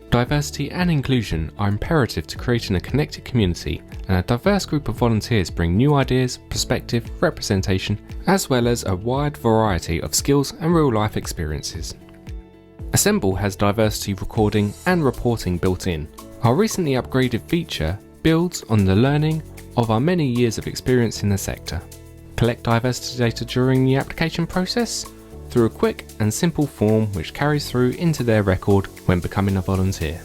Diversity and inclusion are imperative to creating a connected community, and a diverse group of volunteers bring new ideas, perspective, representation, as well as a wide variety of skills and real-life experiences. Assemble has diversity recording and reporting built in. Our recently upgraded feature builds on the learning of our many years of experience in the sector. Collect diversity data during the application process through a quick and simple form which carries through into their record when becoming a volunteer.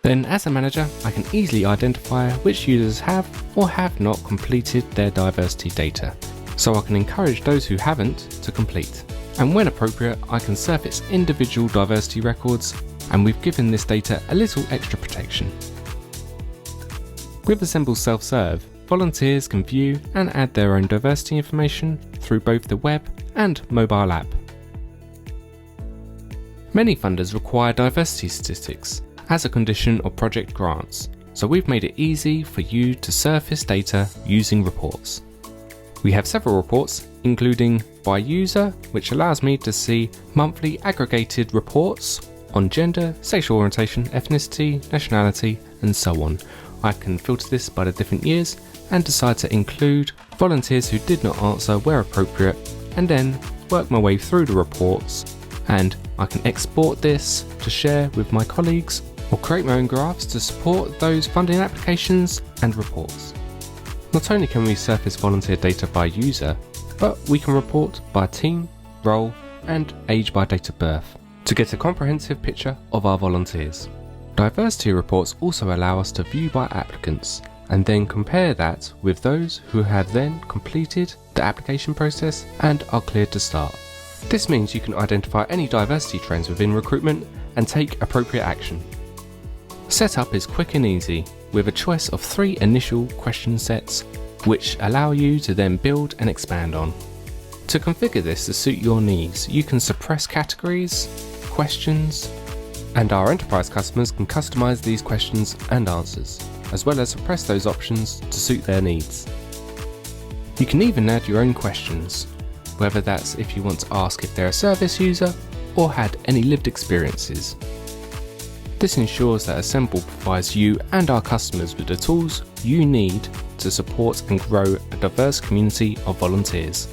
Then as a manager, I can easily identify which users have or have not completed their diversity data, so I can encourage those who haven't to complete. And when appropriate, I can surface individual diversity records, and we've given this data a little extra protection. With Assemble Self-Serve, volunteers can view and add their own diversity information through both the web and mobile app. Many funders require diversity statistics as a condition of project grants, so we've made it easy for you to surface data using reports. We have several reports, including by user, which allows me to see monthly aggregated reports on gender, sexual orientation, ethnicity, nationality, and so on. I can filter this by the different years and decide to include volunteers who did not answer where appropriate, and then work my way through the reports, and I can export this to share with my colleagues or create my own graphs to support those funding applications and reports. Not only can we surface volunteer data by user, but we can report by team, role, and age by date of birth to get a comprehensive picture of our volunteers. Diversity reports also allow us to view by applicants and then compare that with those who have then completed the application process and are cleared to start. This means you can identify any diversity trends within recruitment and take appropriate action. Setup is quick and easy, with a choice of 3 initial question sets which allow you to then build and expand on. To configure this to suit your needs, you can suppress categories, questions, and our enterprise customers can customize these questions and answers, as well as suppress those options to suit their needs. You can even add your own questions, whether that's if you want to ask if they're a service user or had any lived experiences. This ensures that Assemble provides you and our customers with the tools you need to support and grow a diverse community of volunteers.